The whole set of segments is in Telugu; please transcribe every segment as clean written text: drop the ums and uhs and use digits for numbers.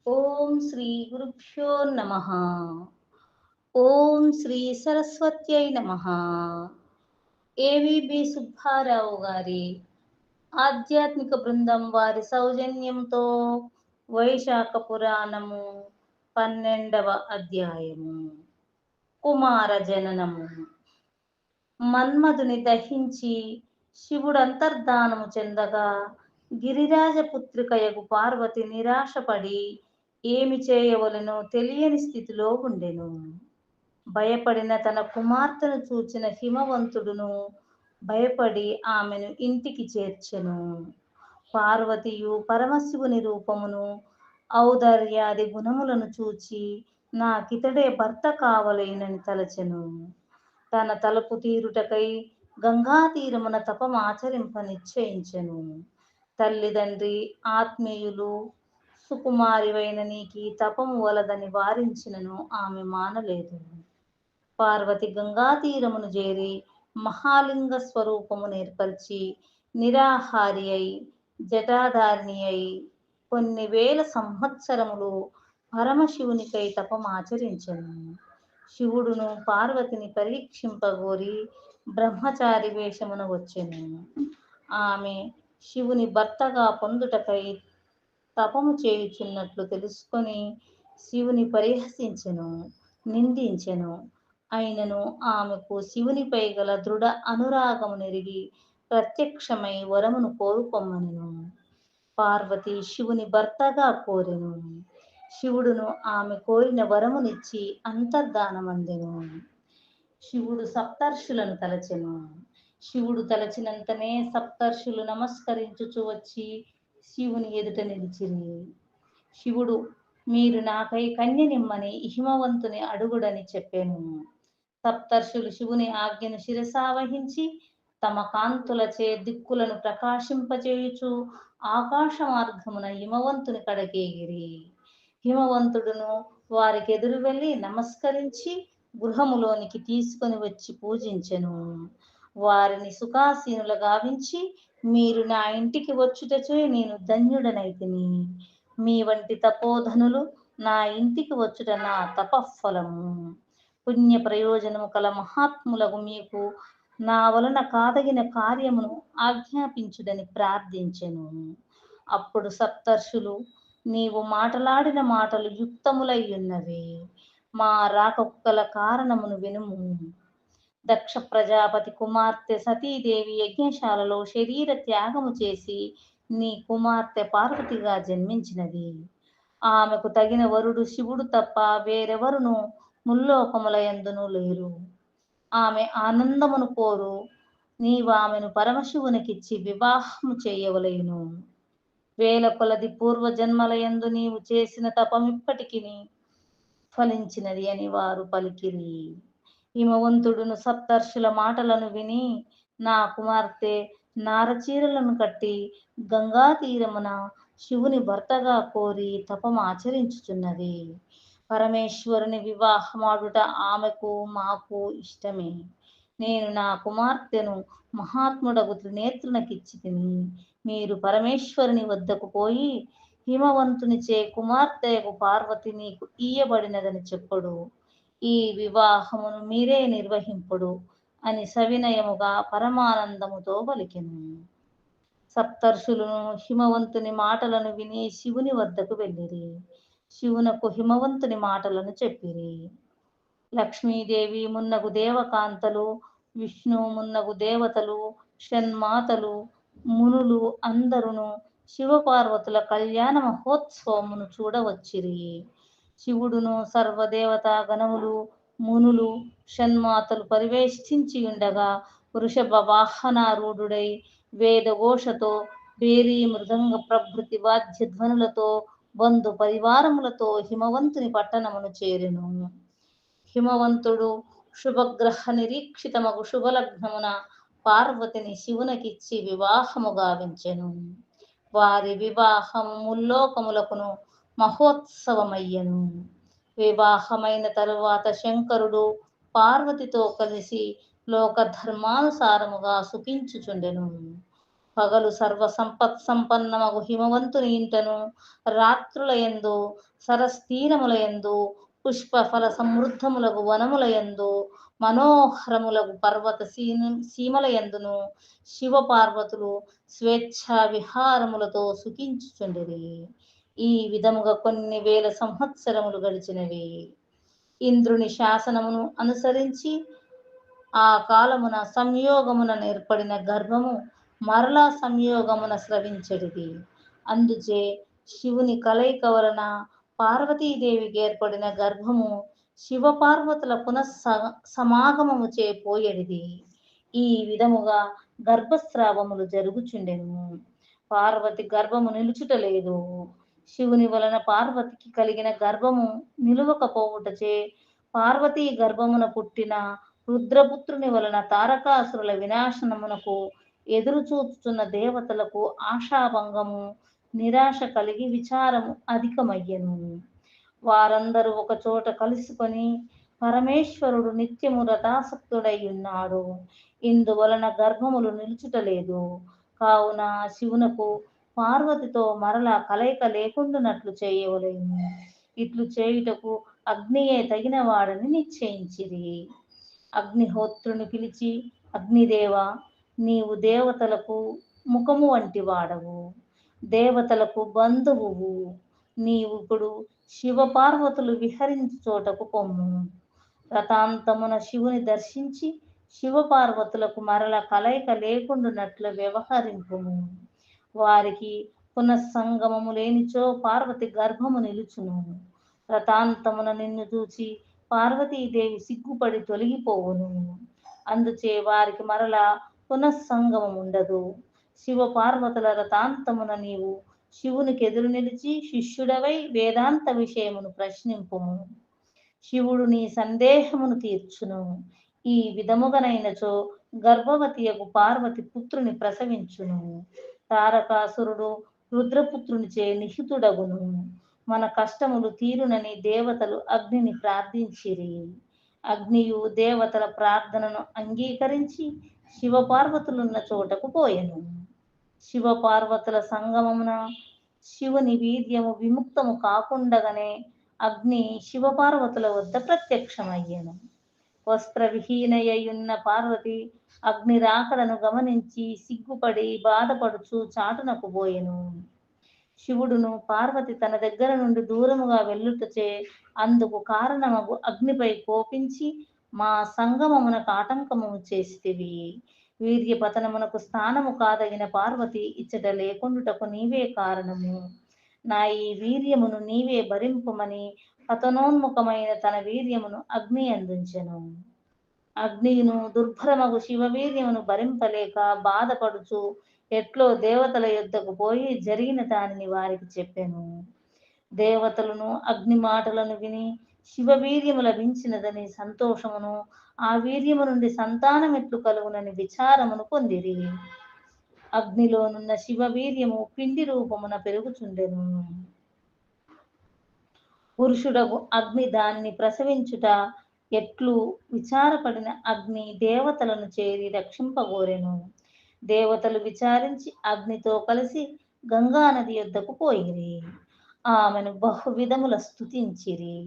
ఓం శ్రీ గురుభ్యో నమః. ఓం శ్రీ సరస్వత్యై నమః. ఏవిబి సుబ్బారావు గారి ఆధ్యాత్మిక బృందం వారి సౌజన్యంతో వైశాఖ పురాణము 12వ అధ్యాయము కుమార జననము. మన్మధుని దహించి శివుడు అంతర్ధానము చెందగా గిరిరాజపుత్రికయగు పార్వతి నిరాశపడి ఏమి చేయవలెనో తెలియని స్థితిలో ఉండెను. భయపడిన తన కుమార్తెను చూచిన హిమవంతుడును భయపడి ఆమెను ఇంటికి చేర్చెను. పార్వతియు పరమశివుని రూపమును ఔదార్యాది గుణములను చూచి నాకితడే భర్త కావలేనని తలచెను. తన తలపు తీరుటకై గంగా తీరమున తపమాచరింప నిశ్చయించెను. తల్లిదండ్రి ఆత్మీయులు సుకుమారివైన నీకి తపము వలదని వారించినను ఆమె మానలేదు. పార్వతి గంగా తీరమును చేరి మహాలింగ స్వరూపము నేర్పరిచి నిరాహారి అయి జటాధారిణి అయి కొన్ని వేల సంవత్సరములు పరమశివునికై తపమాచరించెను. శివుడును పార్వతిని పరీక్షింపగోరి బ్రహ్మచారి వేషమున వచ్చెను. ఆమె శివుని భర్తగా పొందుటకై తపము చేయుచున్నట్లు తెలుసుకొని శివుని పరిహసించెను, నిందించెను. అయినను ఆమెకు శివునిపై గల దృఢ అనురాగము నెరిగి ప్రత్యక్షమై వరమును కోరుకొమ్మనెను. పార్వతి శివుని భర్తగా కోరెను. శివుడును ఆమె కోరిన వరమునిచ్చి అంతర్ధానమందెను. శివుడు సప్తర్షులను తలచెను. శివుడు తలచినంతనే సప్తర్షులు నమస్కరించుచు వచ్చి శివుని ఎదుట నిలిచిరి. శివుడు మీరు నాకై కన్యనిమ్మని హిమవంతుని అడుగుడని చెప్పెను. సప్తర్షులు శివుని ఆజ్ఞను శిరసావహించి తమ కాంతులచే దిక్కులను ప్రకాశింపచేయుచు ఆకాశ మార్గమున హిమవంతుని కడకేగిరి. హిమవంతుడును వారికి ఎదురు వెళ్ళి నమస్కరించి గృహములోనికి తీసుకొని వచ్చి పూజించెను. వారిని సుఖాసీనుల గావించి మీరు నా ఇంటికి వచ్చుటచే నేను ధన్యుడనైతిని. మీ వంటి తపోధనులు నా ఇంటికి వచ్చుట నా తపఫలము. పుణ్య ప్రయోజనము కల మహాత్ములకు మీకు నా వలన కాదగిన కార్యమును ఆజ్ఞాపించుడని ప్రార్థించెను. అప్పుడు సప్తర్షులు నీవు మాటలాడిన మాటలు యుక్తములై ఉన్నవి. మా రాకకు గల కారణమును వినుము. దక్ష ప్రజాపతి కుమార్తె సతీదేవి యజ్ఞశాలలో శరీర త్యాగము చేసి నీ కుమార్తె పార్వతిగా జన్మించినది. ఆమెకు తగిన వరుడు శివుడు తప్ప వేరెవరును ముల్లోకములయందును లేరు. ఆమె ఆనందమును కోరు నీవామెను పరమశివునికిచ్చి వివాహము చేయవలెను. వేల కొలది పూర్వజన్మలయందు నీవు చేసిన తపమిప్పటికి ఫలించినది అని వారు పలికిరి. హిమవంతుడును సప్తర్షుల మాటలను విని నా కుమార్తె నారచీరలను కట్టి గంగా తీరమున శివుని భర్తగా కోరి తపమాచరించుచున్నది. పరమేశ్వరుని వివాహమాడుట ఆమెకు మాకు ఇష్టమే. నేను నా కుమార్తెను మహాత్ముడగు త్రినేత్రునకిచ్చి తిని మీరు పరమేశ్వరుని వద్దకు పోయి హిమవంతునిచే కుమార్తెకు పార్వతి నీకు ఇయ్యబడినదని చెప్పుడు. ఈ వివాహమును మీరే నిర్వహింపుడు అని సవినయముగా పరమానందముతో పలికెను. సప్తర్షులను హిమవంతుని మాటలను విని శివుని వద్దకు వెళ్ళిరి. శివునకు హిమవంతుని మాటలను చెప్పిరి. లక్ష్మీదేవి మున్నగు దేవకాంతలు, విష్ణు మున్నగు దేవతలు, షణ్మాతలు, మునులు అందరును శివపార్వతుల కళ్యాణ మహోత్సవమును చూడవచ్చిరి. శివుడును సర్వదేవతా గణములు, మునులు, షణ్మాతలు పరివేష్టించి ఉండగా వృషభ వాహనారూఢుడై వేదఘోషతో భేరీ మృదంగ ప్రభృతి వాద్యధ్వనులతో బంధు పరివారములతో హిమవంతుని పట్టణమును చేరెను. హిమవంతుడు శుభగ్రహ నిరీక్షితమగు శుభలగ్నమున పార్వతిని శివునకిచ్చి వివాహము గావించెను. వారి వివాహము ముల్లోకములకును మహోత్సవమయ్యను. వివాహమైన తరువాత శంకరుడు పార్వతితో కలిసి లోక ధర్మానుసారముగా సుఖించుచుండెను. పగలు సర్వ సంపత్ సంపన్నమగు హిమవంతుని ఇంటను, రాత్రుల యందు సరస్తీరముల యందు, పుష్ప ఫల సమృద్ధములగు వనముల యందు, మనోహరములగు పర్వత సీమల యందును శివ పార్వతులు స్వేచ్ఛా విహారములతో సుఖించుచుండిరి. ఈ విధముగా కొన్ని వేల సంవత్సరములు గడిచినవి. ఇంద్రుని శాసనమును అనుసరించి ఆ కాలమున సంయోగమున ఏర్పడిన గర్భము మరలా సంయోగమున స్రవించడిది. అందుచే శివుని కలయిక వలన పార్వతీదేవికి ఏర్పడిన గర్భము శివపార్వతుల సమాగమము పోయడిది. ఈ విధముగా గర్భస్రావములు జరుగుచుండెను. పార్వతి గర్భము నిలుచుటలేదు. శివుని వలన పార్వతికి కలిగిన గర్భము నిలువకపోవుటచే పార్వతీ గర్భమున పుట్టిన రుద్రపుత్రుని వలన తారకాసురుల వినాశనమునకు ఎదురు చూచుచున్న దేవతలకు ఆశాభంగము, నిరాశ కలిగి విచారము అధికమయ్యను. వారందరూ ఒక చోట కలుసుకొని పరమేశ్వరుడు నిత్యము రథాసక్తుడై ఉన్నాడు, ఇందువలన గర్భములు నిలుచుటలేదు, కావున శివునకు పార్వతితో మరలా కలయిక లేకుండానట్లు చేయవలెను. ఇట్లు చేయుటకు అగ్నియే తగిన వాడని నిశ్చయించిరి. అగ్నిహోత్రుని పిలిచి, అగ్నిదేవ, నీవు దేవతలకు ముఖము వంటి వాడవు, దేవతలకు బంధువువు. నీవిప్పుడు శివపార్వతులు విహరించు చోటకు పొమ్ము. రథాంతమున శివుని దర్శించి శివపార్వతులకు మరల కలయిక లేకుండానట్లు వ్యవహరింపుము. వారికి పునఃసంగమము లేనిచో పార్వతి గర్భము నిలుచును. రథాంతమున నిన్ను చూచి పార్వతీదేవి సిగ్గుపడి తొలగిపోవును. అందుచే వారికి మరలా పునఃసంగమం ఉండదు. శివపార్వతుల రథాంతమున నీవు శివునికి ఎదురు నిలిచి శిష్యుడవై వేదాంత విషయమును ప్రశ్నింపుము. శివుడు నీ సందేహమును తీర్చును. ఈ విధముగనైనచో గర్భవతియగు పార్వతి పుత్రుని ప్రసవించును. తారకాసురుడు రుద్రపుత్రునిచే నిహితుడగును. మన కష్టములు తీరునని దేవతలు అగ్నిని ప్రార్థించిరి. అగ్నియు దేవతల ప్రార్థనను అంగీకరించి శివపార్వతులున్న చోటకు పోయెను. శివపార్వతుల సంగమమున శివుని వీర్యము విముక్తము కాకుండగానే అగ్ని శివపార్వతుల వద్ద ప్రత్యక్షమయ్యెను. వస్త్రవిహీనయ్యున్న పార్వతి అగ్ని రాకడను గమనించి సిగ్గుపడి బాధపడుచు చాటునకు పోయెను. శివుడును పార్వతి తన దగ్గర నుండి దూరముగా వెళ్ళుటచే అందుకు కారణమగు అగ్నిపై కోపించి, మా సంగమమునకు ఆటంకము చేసితివి. వీర్యపతనమునకు స్థానము కాదగిన పార్వతి ఇచ్చట లేకుండుటకు నీవే కారణము. నా ఈ వీర్యమును నీవే భరింపుమని పతనోన్ముఖమైన తన వీర్యమును అగ్ని అందించెను. అగ్నియును దుర్భరమగు శివవీర్యమును భరింపలేక బాధపడుచు ఎట్లో దేవతల యుద్ధకు పోయి జరిగిన దానిని వారికి చెప్పెను. దేవతలను అగ్ని మాటలను విని శివవీర్యము లభించినదని సంతోషమును, ఆ వీర్యము నుండి సంతానం ఎట్లు కలుగునని విచారమును పొందిరి. అగ్నిలోనున్న శివవీర్యము పిండి రూపమున పెరుగుచుండెను. పురుషుడగు అగ్ని దానిని ప్రసవించుట ఎట్లు విచారపడిన అగ్ని దేవతలను చేరి రక్షింపగోరెను. దేవతలు విచారించి అగ్నితో కలిసి గంగా నది యొద్దకు పోయిరి. ఆమెను బహువిధముల స్తుతించిరి.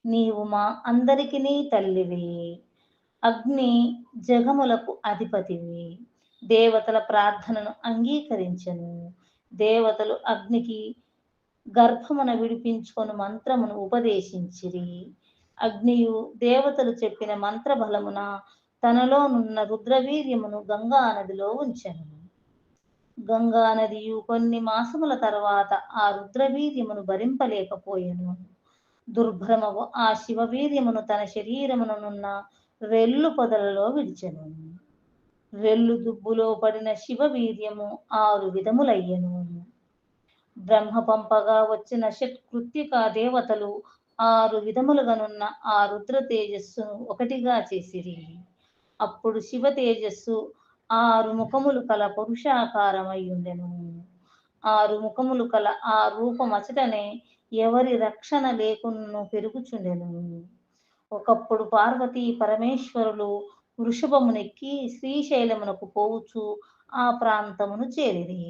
నీవు మా అందరికినీ తల్లివి, అగ్ని జగములకు అధిపతివి. దేవతల ప్రార్థనను అంగీకరించెను. దేవతలు అగ్నికి గర్భమున విడిపించుకొని మంత్రమును ఉపదేశించిరి. అగ్నియు దేవతలు చెప్పిన మంత్రబలమున తనలోనున్న రుద్రవీర్యమును గంగా నదిలో ఉంచెను. గంగా నదియు కొన్ని మాసముల తర్వాత ఆ రుద్రవీర్యమును భరింపలేకపోయెను. దుర్భరమగు ఆ శివవీర్యమును తన శరీరమునున్న రెల్లు పొదలలో విడిచెను. రెల్లు దుబ్బులో పడిన శివవీర్యము 6 విధములయ్యెను. బ్రహ్మ పంపగా వచ్చిన షట్కృత్తిక దేవతలు 6 విధములుగానున్న ఆ రుద్ర తేజస్సును ఒకటిగా చేసిరి. అప్పుడు శివ తేజస్సు 6 ముఖములు కల పురుషాకారమయ్యుండెను. 6 ముఖములు కల ఆ రూపమచటనే ఎవరి రక్షణ లేకున్నను పెరుగుచుండెను. ఒకప్పుడు పార్వతీ పరమేశ్వరులు వృషభమునెక్కి శ్రీశైలమునకు పోవుచు ఆ ప్రాంతమును చేరిరి.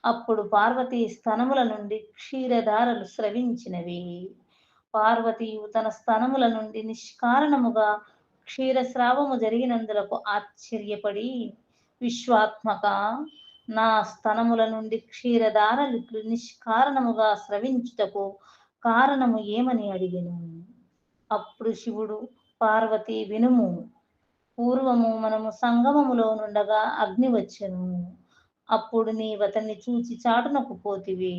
అప్పుడు పార్వతీ స్తనముల నుండి క్షీరధారలు స్రవించినవి. పార్వతీయు తన స్తనముల నుండి నిష్కారణముగా క్షీరస్రావము జరిగినందులకు ఆశ్చర్యపడి, విశ్వాత్మక, నా స్తనముల నుండి క్షీరధారలు నిష్కారణముగా స్రవించుటకు కారణము ఏమని అడిగెను. అప్పుడు శివుడు, పార్వతి వినుము, పూర్వము మనము సంగమములో నుండగా అగ్ని వచ్చెను. అప్పుడు నీవతన్ని చూచి చాటునకు పోతివి.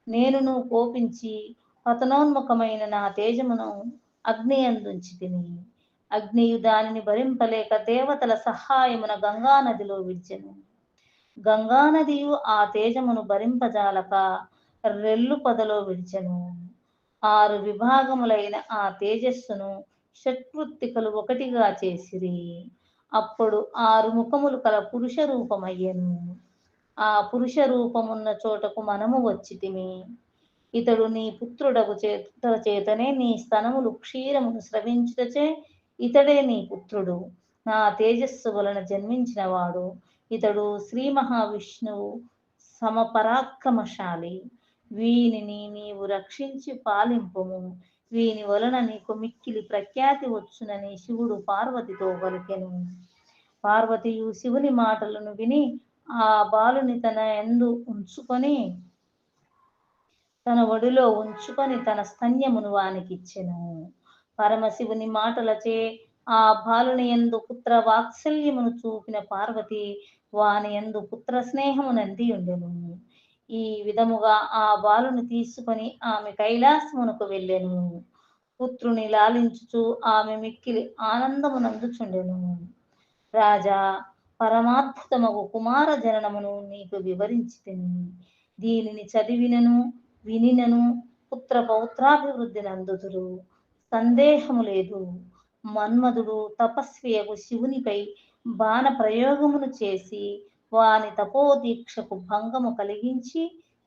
నేనును కోపించి పతనోన్ముఖమైన నా తేజమును అగ్ని అందుంచితిని. అగ్నియు దానిని భరింపలేక దేవతల సహాయమున గంగానదిలో విడిచెను. గంగానదియు ఆ తేజమును భరింపజాలక రెల్లు పొదలో విడిచెను. 6 విభాగములైన ఆ తేజస్సును షట్వృత్తికలు ఒకటిగా చేసిరి. అప్పుడు 6 ముఖములు కల పురుష రూపమయ్యెను. ఆ పురుష రూపమున్న చోటకు మనము వచ్చితిమి. ఇతడు నీ పుత్రుడగు చేతనే నీ స్తనములు క్షీరమును స్రవించుటచే ఇతడే నీ పుత్రుడు. నా తేజస్సు వలన జన్మించినవాడు. ఇతడు శ్రీ మహావిష్ణువు సమపరాక్రమశాలి. వీనిని నీవు రక్షించి పాలింపుము. వీని వలన నీకు మిక్కిలి ప్రఖ్యాతి వచ్చునని శివుడు పార్వతితో పలికెను. పార్వతియు శివుని మాటలను విని ఆ బాలుని తన ఒడిలో ఉంచుకొని తన స్తన్యమును వానికిచ్చెను. పరమశివుని మాటలచే ఆ బాలుని యందు పుత్ర వాత్సల్యమును చూపిన పార్వతి వాని యందు పుత్ర స్నేహము నంది ఉండెను. ఈ విధముగా ఆ బాలుని తీసుకొని ఆమె కైలాసమునకు వెళ్ళెను. పుత్రుని లాలించుచు ఆమె మిక్కిలి ఆనందమునందుచుండెను. రాజా, పరమాద్భుతమగు కుమార జననమును నీకు వివరించితిని. దీనిని చదివినను వినినను పుత్ర పౌత్రాభివృద్ధి నందుదురు, సందేహము లేదు. మన్మధుడు తపస్వియగు శివునిపై బాణ ప్రయోగమును చేసి వాని తపోదీక్షకు భంగము కలిగించి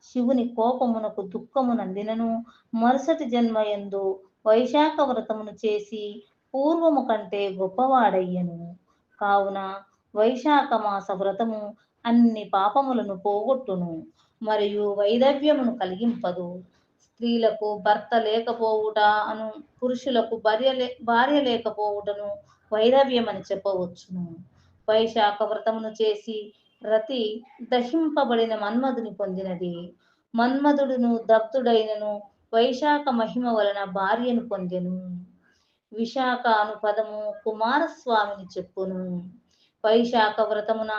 శివుని కోపమునకు దుఃఖము నందినను మరుసటి జన్మయందు వైశాఖ వ్రతమును చేసి పూర్వము కంటే గొప్పవాడయ్యను. కావున వైశాఖ మాస వ్రతము అన్ని పాపములను పోగొట్టును మరియు వైదవ్యమును కలిగింపదు. స్త్రీలకు భర్త లేకపోవుట అను పురుషులకు భార్య లేకపోవుటను వైదవ్యమని చెప్పవచ్చును. వైశాఖ వ్రతమును చేసి రతి దహింపబడిన మన్మధుని పొందినది. మన్మధుడును దగ్ధుడైనను వైశాఖ మహిమ వలన భార్యను పొందెను. విశాఖ అను పదము కుమారస్వామిని చెప్పును. వైశాఖ వ్రతమున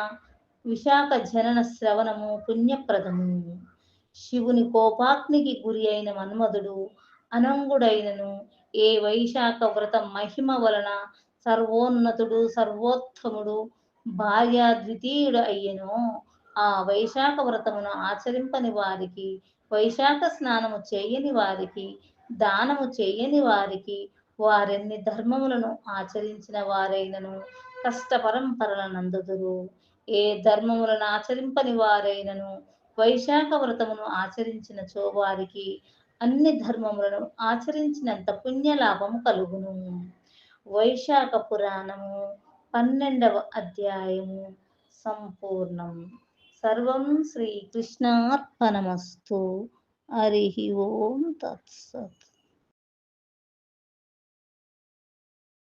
విశాఖ జనన శ్రవణము పుణ్యప్రదము. శివుని కోపాగ్నికి గురి అయిన మన్మధుడు అనంగుడైనను ఏ వైశాఖ వ్రత మహిమ వలన సర్వోన్నతుడు సర్వోత్తముడు భార్య ద్వితీయుడు అయ్యెనో ఆ వైశాఖ వ్రతమును ఆచరింపని వారికి, వైశాఖ స్నానము చేయని వారికి, దానము చేయని వారికి, వారెన్ని ధర్మములను ఆచరించిన వారైనను కష్ట పరంపరల నందుదురు. ఏ ధర్మములను ఆచరింపని వారైనను వైశాఖ వ్రతమును ఆచరించినచో వారికి అన్ని ధర్మములను ఆచరించినంత పుణ్యలాభము కలుగును. వైశాఖ పురాణము 12వ అధ్యాయము సంపూర్ణం. సర్వం శ్రీకృష్ణార్పణమస్తు. హరి ఓం తత్సత్.